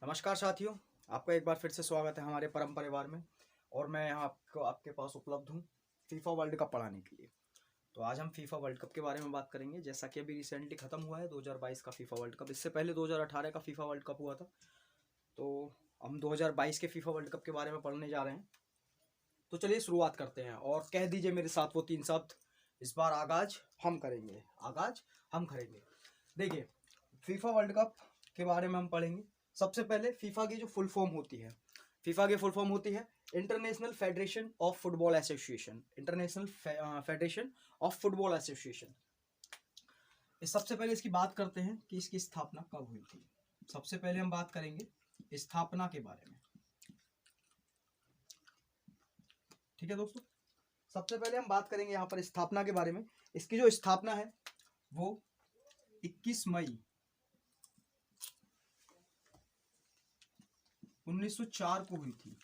नमस्कार साथियों, आपका एक बार फिर से स्वागत है हमारे परम परिवार में। और मैं यहाँ आपके पास उपलब्ध हूँ फीफा वर्ल्ड कप पढ़ाने के लिए। तो आज हम फीफा वर्ल्ड कप के बारे में बात करेंगे। जैसा कि अभी रिसेंटली ख़त्म हुआ है 2022 का फीफा वर्ल्ड कप। इससे पहले 2018 का फीफा वर्ल्ड कप हुआ था। तो हम 2022 के फीफा वर्ल्ड कप के बारे में पढ़ने जा रहे हैं। तो चलिए शुरुआत करते हैं और कह दीजिए मेरे साथ वो 3 शब्द। इस बार आगाज हम करेंगे। आगाज हम करेंगे। देखिए, फीफा वर्ल्ड कप के बारे में हम पढ़ेंगे। सबसे पहले फीफा की जो फुल फॉर्म होती है, फीफा की फुल फॉर्म होती है international federation of football association. International federation of football association. सबसे पहले इसकी बात करते हैं कि इसकी स्थापना कब हुई थी। सबसे पहले हम बात करेंगे स्थापना के बारे में। ठीक है दोस्तों, सबसे पहले हम बात करेंगे यहाँ पर स्थापना के बारे में। इसकी जो स्थापना है वो 21 मई 1904 को हुई थी।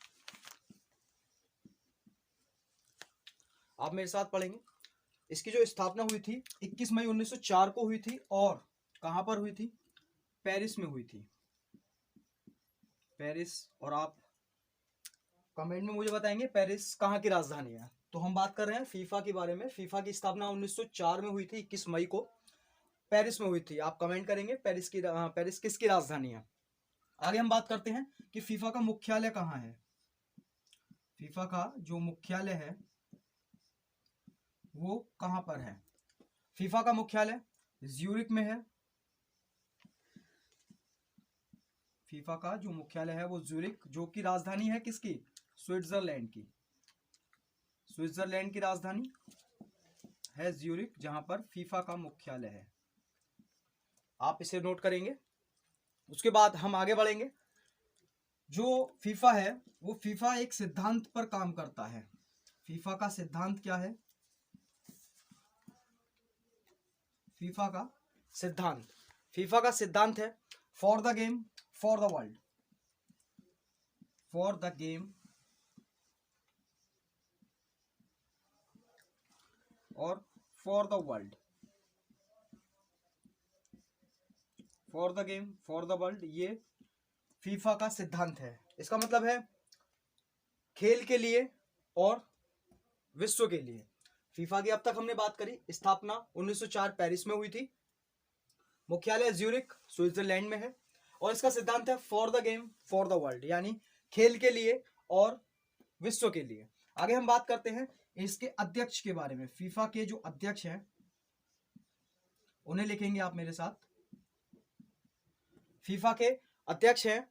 आप मेरे साथ पढ़ेंगे। इसकी जो स्थापना हुई थी 21 मई 1904 को हुई थी। और कहां पर हुई थी? पेरिस में हुई थी। पेरिस। और आप कमेंट में मुझे बताएंगे पेरिस कहाँ की राजधानी है। तो हम बात कर रहे हैं फीफा के बारे में। फीफा की स्थापना 1904 में हुई थी, 21 मई को पेरिस में हुई थी। आप कमेंट करेंगे पेरिस किसकी राजधानी है। आगे हम बात करते हैं कि फीफा का मुख्यालय कहाँ है। फीफा का जो मुख्यालय है वो कहां पर है? फीफा का मुख्यालय ज्यूरिक में है। फीफा का जो मुख्यालय है वो ज्यूरिक, जो कि राजधानी है किसकी? स्विट्जरलैंड की। स्विट्जरलैंड की राजधानी है ज्यूरिक, जहां पर फीफा का मुख्यालय है। आप इसे नोट करेंगे। उसके बाद हम आगे बढ़ेंगे। जो फीफा है वो फीफा एक सिद्धांत पर काम करता है। फीफा का सिद्धांत क्या है? फीफा का सिद्धांत है for the game for the world. For the game और for the world. For the game for the world, ये फीफा का सिद्धांत है। इसका मतलब है खेल के लिए और विश्व के लिए। फीफा की अब तक हमने बात करी। स्थापना 1904 पेरिस में हुई थी। मुख्यालय ज्यूरिक स्विट्जरलैंड में है। और इसका सिद्धांत है for the game for the world, यानी खेल के लिए और विश्व के लिए। आगे हम बात करते हैं इसके अध्यक्ष के बारे में। फीफा के जो अध्यक्ष हैं उन्हें लिखेंगे आप मेरे साथ। फीफा के अध्यक्ष हैं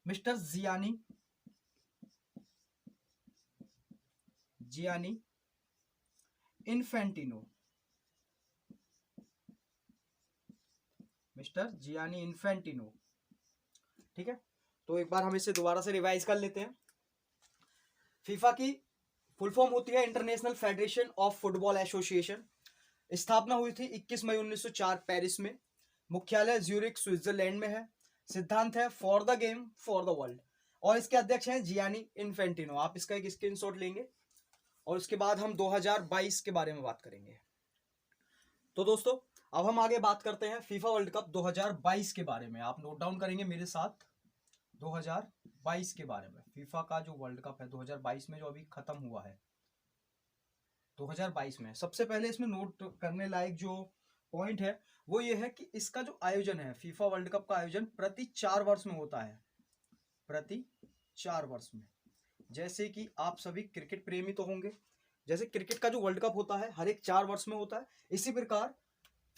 mister Gianni Infantino. Mister Gianni Infantino. ठीक है, तो एक बार हम इसे दोबारा से रिवाइज कर लेते हैं। फीफा की फुल फॉर्म होती है international federation of football association. स्थापना हुई थी 21 मई 1904 पेरिस में। मुख्यालय ज्यूरिक स्विट्जरलैंड में है। सिद्धांत है for the game for the world. और इसके अध्यक्ष हैं जियानी इन्फेंटिनो। आप इसका एक स्क्रीनशॉट लेंगे और उसके बाद हम 2022 के बारे में बात करेंगे। तो दोस्तों, अब हम आगे बात करते हैं फीफा वर्ल्ड कप 2022 के बारे में। आप नोट डाउन करेंगे मेरे साथ 2022 के बारे में। फीफा का जो वर्ल्ड कप है 2022 में, जो अभी खत्म हुआ है 2022 में, सबसे पहले इसमें नोट करने लायक जो पॉइंट है वो ये है कि इसका जो आयोजन है, फीफा वर्ल्ड कप का आयोजन प्रति 4 वर्ष में होता है। प्रति 4 वर्ष में। जैसे कि आप सभी क्रिकेट प्रेमी तो होंगे। जैसे क्रिकेट का जो वर्ल्ड कप होता है हर एक 4 वर्ष में होता है, इसी प्रकार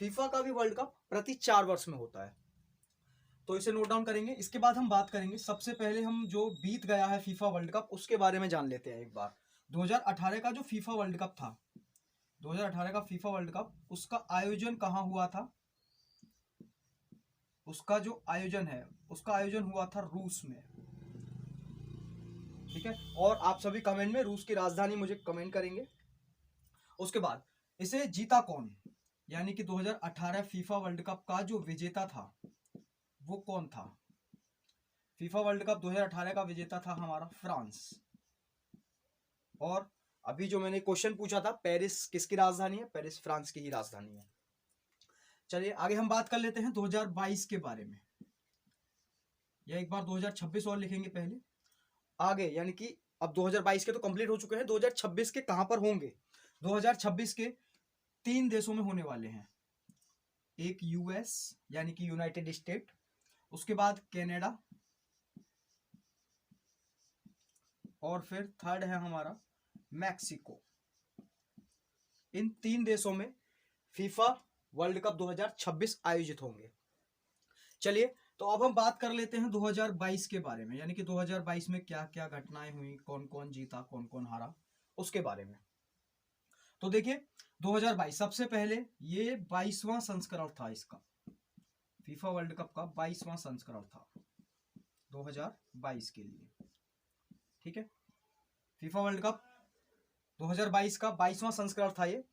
फीफा का भी वर्ल्ड कप प्रति 4 वर्ष में होता है। तो इसे नोट डाउन करेंगे। इसके बाद हम बात करेंगे, सबसे पहले हम जो बीत गया है फीफा वर्ल्ड कप उसके बारे में जान लेते हैं एक बार। 2018 का जो फीफा वर्ल्ड कप था, 2018 का फीफा वर्ल्ड कप, उसका आयोजन कहाँ हुआ था? उसका जो आयोजन है उसका आयोजन हुआ था रूस में। ठीक है, और आप सभी कमेंट में रूस की राजधानी मुझे कमेंट करेंगे। उसके बाद इसे जीता कौन, यानी कि 2018 फीफा वर्ल्ड कप का जो विजेता था वो कौन था? फीफा वर्ल्ड कप 2018 का विजेता था हमारा फ्रांस। और अभी जो मैंने क्वेश्चन पूछा था, पेरिस किसकी राजधानी है? पेरिस फ्रांस की ही राजधानी है। चलिए आगे हम बात कर लेते हैं 2022 के बारे में। या एक बार 2026 और लिखेंगे पहले आगे, यानी कि अब 2022 के तो कंप्लीट हो चुके हैं, 2026 के कहां पर होंगे? 2026 के 3 देशों में होने वाले हैं। एक यूएस यानी कि यूनाइटेड स्टेट, उसके बाद कनाडा, और फिर थर्ड है हमारा मैक्सिको। इन 3 देशों में फीफा वर्ल्ड कप 2026 आयोजित होंगे। चलिए, तो अब हम बात कर लेते हैं 2022 के बारे में, यानी कि 2022 में क्या क्या घटनाएं हुई, कौन कौन जीता, कौन कौन हारा, उसके बारे में। तो देखिए 2022 सबसे पहले ये 22वां संस्करण था इसका, फीफा वर्ल्ड कप का 22वां संस्करण था 2022 के लिए। ठीक है, फीफा वर्ल्ड कप 2022 का 22वां संस्करण था ये।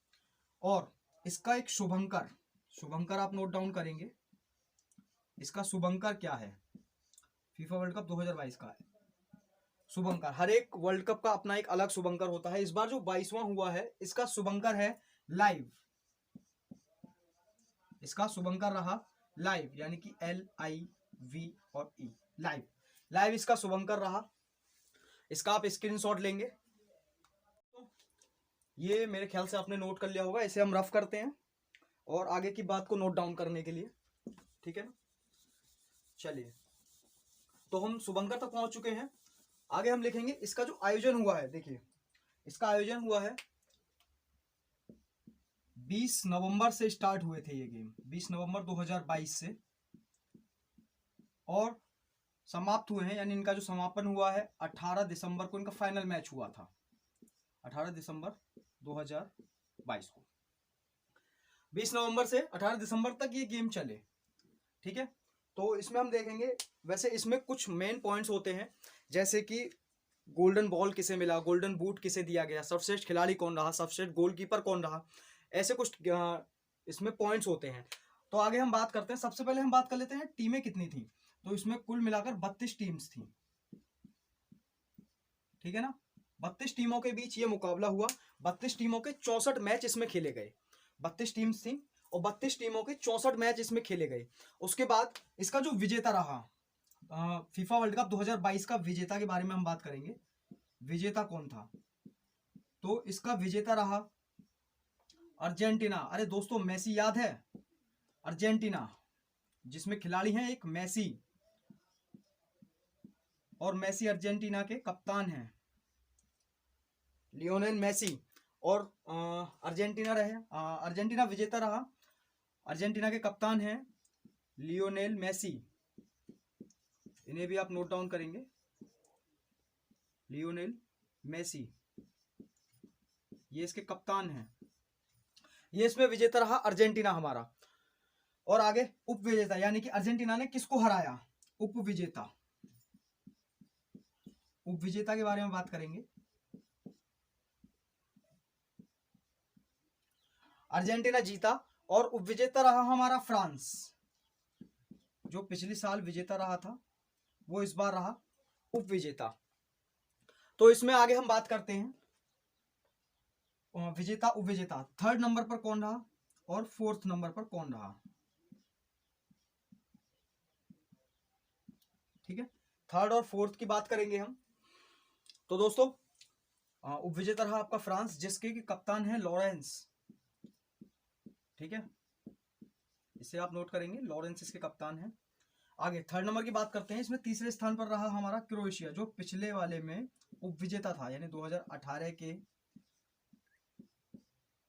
और इसका एक शुभंकर आप नोट डाउन करेंगे, इसका शुभंकर क्या है? फीफा वर्ल्ड कप 2022 का है शुभंकर। हर एक वर्ल्ड कप का अपना एक अलग शुभंकर होता है। इस बार जो 22वां हुआ है इसका शुभंकर है लाइव। इसका शुभंकर रहा लाइव, यानी कि LIV और E, लाइव इसका शुभंकर रहा। इसका आप स्क्रीनशॉट लेंगे, ये मेरे ख्याल से आपने नोट कर लिया होगा। इसे हम रफ करते हैं और आगे की बात को नोट डाउन करने के लिए, ठीक है ना। चलिए, तो हम शुभंकर तक पहुंच चुके हैं। आगे हम लिखेंगे इसका जो आयोजन हुआ है। देखिए, इसका आयोजन हुआ है 20 नवंबर से स्टार्ट हुए थे ये गेम, 20 नवंबर 2022 से, और समाप्त हुए हैं, यानी इनका जो समापन हुआ है 18 दिसंबर को इनका फाइनल मैच हुआ था, 18 दिसंबर 2022 को। 20 नवंबर से 18 दिसंबर तक ये गेम चले। ठीक है, तो इसमें हम देखेंगे, वैसे इसमें कुछ मेन पॉइंट्स होते हैं, जैसे कि गोल्डन बॉल किसे मिला, गोल्डन बूट किसे दिया गया, सर्वश्रेष्ठ खिलाड़ी कौन रहा, सर्वश्रेष्ठ गोलकीपर कौन रहा, ऐसे कुछ इसमें पॉइंट्स होते हैं। तो आगे हम बात करते हैं। सबसे पहले हम बात कर लेते हैं टीमें कितनी थी। तो इसमें कुल मिलाकर 32 टीम्स थी। ठीक है ना, 32 टीमों के बीच ये मुकाबला हुआ। 32 टीमों के 64 मैच इसमें खेले गए। 32 टीम्स थी और 32 टीमों के 64 मैच इसमें खेले गए। उसके बाद इसका जो विजेता रहा, फीफा वर्ल्ड कप 2022 का विजेता के बारे में हम बात करेंगे। विजेता कौन था? तो इसका विजेता रहा अर्जेंटीना। अरे दोस्तों, मेसी याद है? अर्जेंटीना, जिसमें खिलाड़ी हैं एक मेसी, और मेसी अर्जेंटीना के कप्तान हैं, लियोनेल मेसी। और अर्जेंटीना विजेता रहा। अर्जेंटीना के कप्तान हैं लियोनेल मेसी, इन्हें भी आप नोट डाउन करेंगे, लियोनेल मेसी, ये इसके कप्तान हैं। ये इसमें विजेता रहा अर्जेंटीना हमारा। और आगे उप विजेता, यानी कि अर्जेंटीना ने किसको हराया? उप विजेता के बारे में बात करेंगे। अर्जेंटीना जीता और उप विजेता रहा हमारा फ्रांस, जो पिछले साल विजेता रहा था वो इस बार रहा उप विजेता। तो इसमें आगे हम बात करते हैं विजेता उप विजेता, थर्ड नंबर पर कौन रहा और फोर्थ नंबर पर कौन रहा। ठीक है, थर्ड और फोर्थ की बात करेंगे हम। तो दोस्तों, उप विजेता रहा आपका फ्रांस, जिसके कप्तान है लॉरेंस। ठीक है, इसे आप नोट करेंगे, लॉरेंस इसके कप्तान हैं। आगे थर्ड नंबर की बात करते हैं। इसमें तीसरे स्थान पर रहा हमारा क्रोएशिया, जो पिछले वाले में उप विजेता था, यानी 2018 के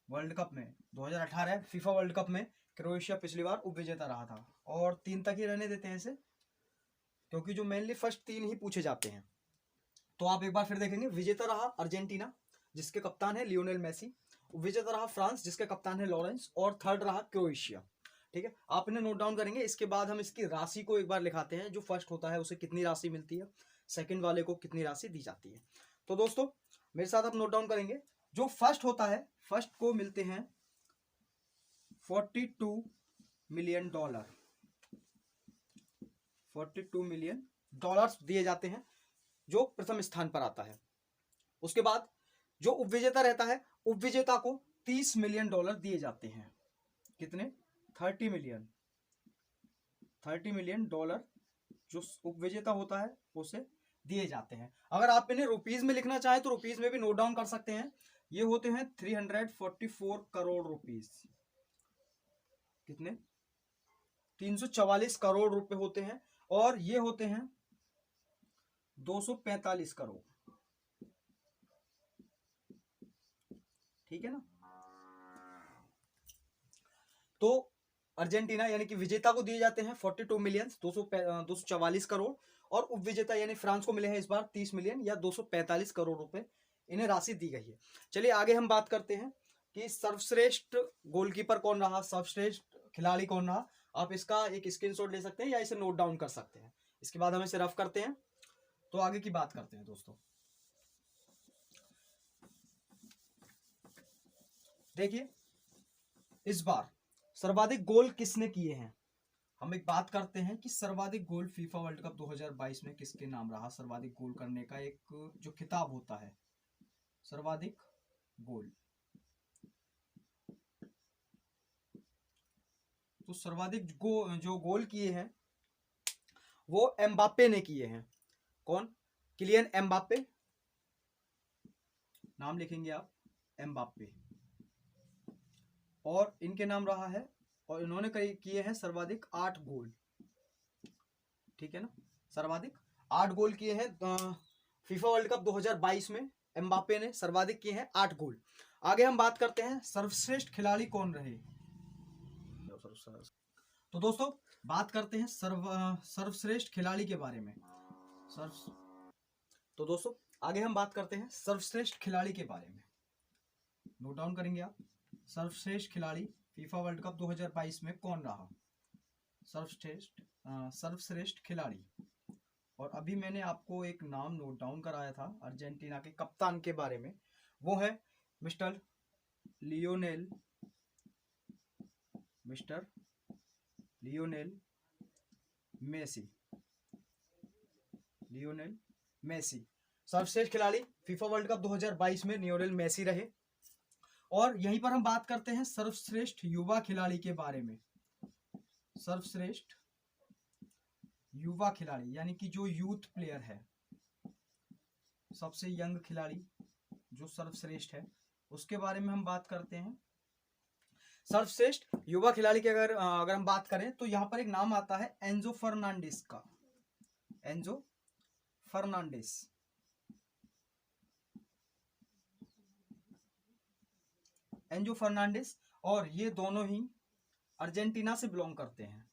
वर्ल्ड कप में, 2018 फीफा वर्ल्ड कप में क्रोएशिया पिछली बार उप विजेता रहा था। और 3 तक ही रहने देते हैं इसे, क्योंकि जो मेनली फर्स्ट 3 ही पूछे जाते हैं। तो आप एक बार फिर देखेंगे, विजेता रहा अर्जेंटीना, जिसके कप्तान है लियोनेल मेसी, विजेता रहा फ्रांस, जिसके कप्तान है लॉरेंस, और थर्ड रहा क्रोएशिया। ठीक है, आप इन्हें नोट डाउन करेंगे। इसके बाद हम इसकी राशि को एक बार लिखाते हैं, जो फर्स्ट होता है उसे कितनी राशि मिलती है, सेकंड वाले को कितनी राशि दी जाती है। तो दोस्तों, मेरे साथ आप नोट डाउन करेंगे। जो फर्स्ट होता है, फर्स्ट को मिलते हैं $42 मिलियन, $42 मिलियन दिए जाते हैं, जो प्रथम स्थान पर आता है। उसके बाद जो उपविजेता रहता है, उपविजेता को $30 मिलियन दिए जाते हैं। कितने? 30 मिलियन, $30 मिलियन जो उपविजेता होता है उसे दिए जाते हैं। अगर आप इन्हें रुपीज में लिखना चाहें तो रुपीज में भी नोट डाउन कर सकते हैं। ये होते हैं 344 करोड़ रुपीज। कितने? 344 करोड़ रुपए होते हैं। और ये होते हैं 245 करोड़। ठीक है ना। तो अर्जेंटीना यानी कि विजेता को दिए जाते हैं 42 मिलियन 244 करोड़, और उपविजेता यानी फ्रांस को मिले हैं इस बार 30 मिलियन या 245 करोड़ रुपए इन्हें राशि दी गई है। चलिए आगे हम बात करते हैं कि सर्वश्रेष्ठ गोलकीपर कौन रहा, सर्वश्रेष्ठ खिलाड़ी कौन रहा। आप इसका एक स्क्रीनशॉट ले सकते हैं या इसे नोट डाउन कर सकते हैं। इसके बाद हम इसे रफ करते हैं तो आगे की बात करते हैं। दोस्तों देखिए इस बार सर्वाधिक गोल किसने किए हैं। हम एक बात करते हैं कि सर्वाधिक गोल फीफा वर्ल्ड कप 2022 में किसके नाम रहा। सर्वाधिक गोल करने का एक जो खिताब होता है, सर्वाधिक गोल, तो सर्वाधिक जो गोल किए हैं वो एम्बाप्पे ने किए हैं। कौन? किलियन एम्बाप्पे, नाम लिखेंगे आप एम्बाप्पे, और इनके नाम रहा है, और इन्होंने किए हैं सर्वाधिक 8 गोल। ठीक है ना, सर्वाधिक 8 गोल किए हैं फीफा वर्ल्ड कप 2022 में। एम्बाप्पे ने सर्वाधिक किए हैं 8 गोल। आगे हम बात करते हैं सर्वश्रेष्ठ खिलाड़ी कौन रहे। तो दोस्तों बात करते हैं सर्वश्रेष्ठ खिलाड़ी के बारे में। तो दोस्तों आगे हम बात करते हैं सर्वश्रेष्ठ खिलाड़ी के बारे में। नोट डाउन करेंगे आप। सर्वश्रेष्ठ खिलाड़ी फीफा वर्ल्ड कप 2022 में कौन रहा, सर्वश्रेष्ठ खिलाड़ी। और अभी मैंने आपको एक नाम नोट डाउन कराया था अर्जेंटीना के कप्तान के बारे में, वो है मिस्टर लियोनेल मेसी। सर्वश्रेष्ठ खिलाड़ी फीफा वर्ल्ड कप 2022 में लियोनेल मेसी रहे। और यहीं पर हम बात करते हैं सर्वश्रेष्ठ युवा खिलाड़ी के बारे में। सर्वश्रेष्ठ युवा खिलाड़ी यानी कि जो यूथ प्लेयर है, सबसे यंग खिलाड़ी जो सर्वश्रेष्ठ है, उसके बारे में हम बात करते हैं। सर्वश्रेष्ठ युवा खिलाड़ी की अगर हम बात करें तो यहां पर एक नाम आता है एंजो फर्नांडिस का। एंजो फर्नांडिस, और ये दोनों ही अर्जेंटीना से बिलोंग करते हैं।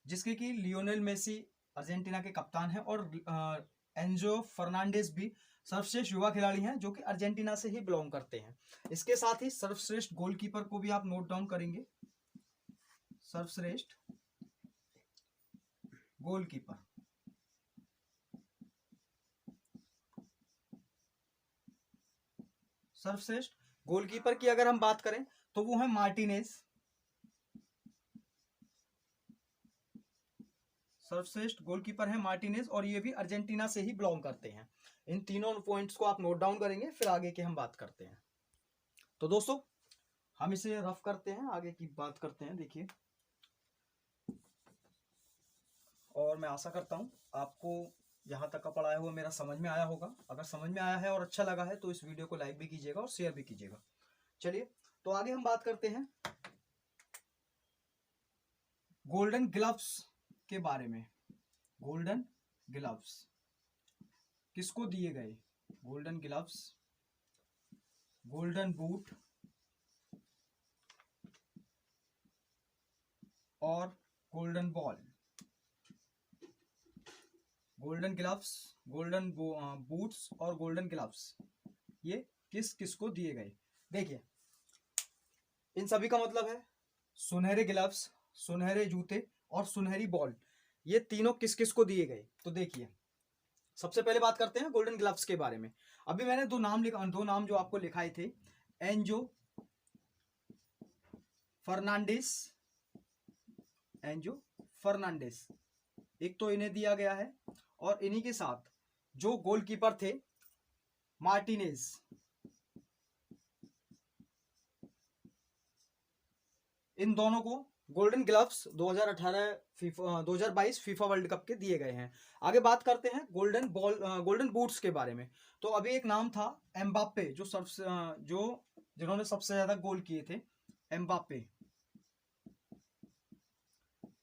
जिसके कि लियोनेल मेसी अर्जेंटीना के कप्तान हैं और एंजो फर्नांडिस भी सर्वश्रेष्ठ युवा खिलाड़ी हैं जो कि अर्जेंटीना से ही बिलोंग करते हैं। इसके साथ ही सर्वश्रेष्ठ गोलकीपर को भी आप नोट डाउन करेंगे। सर्वश्रेष्ठ गोलकीपर, सर्वश्रेष्ठ गोलकीपर की अगर हम बात करें तो वो है मार्टिनेज। सर्वश्रेष्ठ गोलकीपर है मार्टिनेज, और ये भी अर्जेंटीना से ही बिलोंग करते हैं। इन तीनों पॉइंट्स को आप नोट डाउन करेंगे, फिर आगे की हम बात करते हैं। तो दोस्तों हम इसे रफ करते हैं, आगे की बात करते हैं। देखिए, और मैं आशा करता हूं आपको यहाँ तक का पढ़ाया हुआ मेरा समझ में आया होगा। अगर समझ में आया है और अच्छा लगा है तो इस वीडियो को लाइक भी कीजिएगा और शेयर भी कीजिएगा। चलिए तो आगे हम बात करते हैं गोल्डन ग्लव्स के बारे में। गोल्डन ग्लव्स किसको दिए गए? गोल्डन ग्लव्स, गोल्डन बूट और golden ball. Golden gloves, golden boots और गोल्डन ग्लव्स, ये किस किस को दिए गए? देखिए इन सभी का मतलब है सुनहरे ग्लव्स, सुनहरे जूते और सुनहरी बॉल, ये तीनों किस किस को दिए गए? तो देखिए सबसे पहले बात करते हैं गोल्डन ग्लव्स के बारे में। अभी मैंने दो नाम जो आपको लिखाए थे, एंजो फर्नांडिस, एक तो इन्हें दिया गया है, और इन्हीं के साथ जो गोलकीपर थे मार्टिनेज, इन दोनों को golden gloves 2022 FIFA world cup के दिए गए हैं। आगे बात करते हैं गोल्डन बूट्स के बारे में। तो अभी एक नाम था एम्बाप्पे, जिन्होंने सबसे ज्यादा गोल किए थे।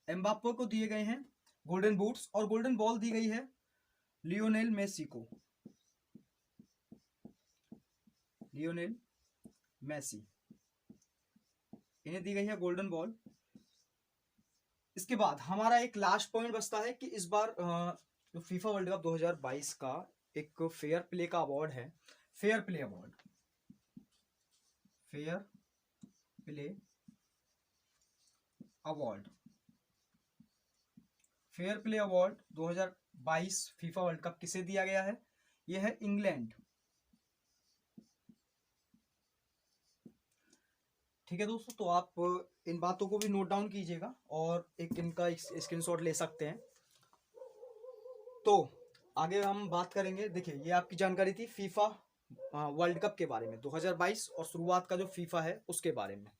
एम्बाप्पे को दिए गए हैं गोल्डन बूट्स, और गोल्डन बॉल दी गई है लियोनेल मेसी को। लियोनेल मेसी, इन्हें दी गई है गोल्डन बॉल। इसके बाद हमारा एक लास्ट पॉइंट बचता है कि इस बार जो फीफा वर्ल्ड कप 2022 का एक फेयर प्ले का अवार्ड है, fair play award. Fair play award, fair play award 2022 FIFA world cup किसे दिया गया है? यह है इंग्लैंड। ठीक है दोस्तों, तो आप इन बातों को भी नोट डाउन कीजिएगा और एक इनका स्क्रीनशॉट ले सकते हैं। तो आगे हम बात करेंगे। देखिए, ये आपकी जानकारी थी फीफा वर्ल्ड कप के बारे में 2022 और शुरुआत का जो फीफा है उसके बारे में।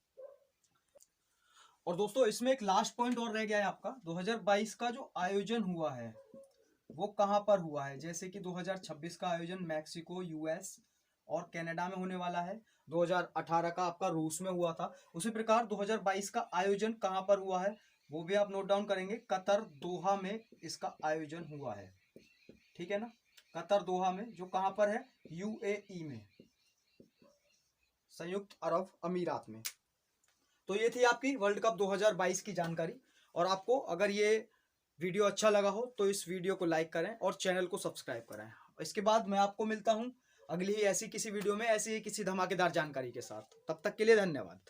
और दोस्तों, इसमें एक लास्ट पॉइंट और रह गया है आपका। 2022 का जो आयोजन हुआ है वो कहां पर हुआ है? जैसे कि 2026 का आयोजन मैक्सिको, यूएस और कनाडा में होने वाला है। 2018 का आपका रूस में हुआ था। उसी प्रकार 2022 का आयोजन कहां पर हुआ है वो भी आप नोट डाउन करेंगे। कतर, दोहा में इसका आयोजन हुआ है। ठीक है ना, कतर, दोहा में, जो कहां पर है? यूएई में, संयुक्त अरब अमीरात में। तो ये थी आपकी वर्ल्ड कप 2022 की जानकारी। और आपको अगर ये वीडियो अच्छा लगा हो तो इस वीडियो को लाइक करें और चैनल को सब्सक्राइब करें। इसके बाद मैं आपको मिलता हूं अगली ही ऐसी किसी वीडियो में, ऐसी ही किसी धमाकेदार जानकारी के साथ। तब तक के लिए धन्यवाद।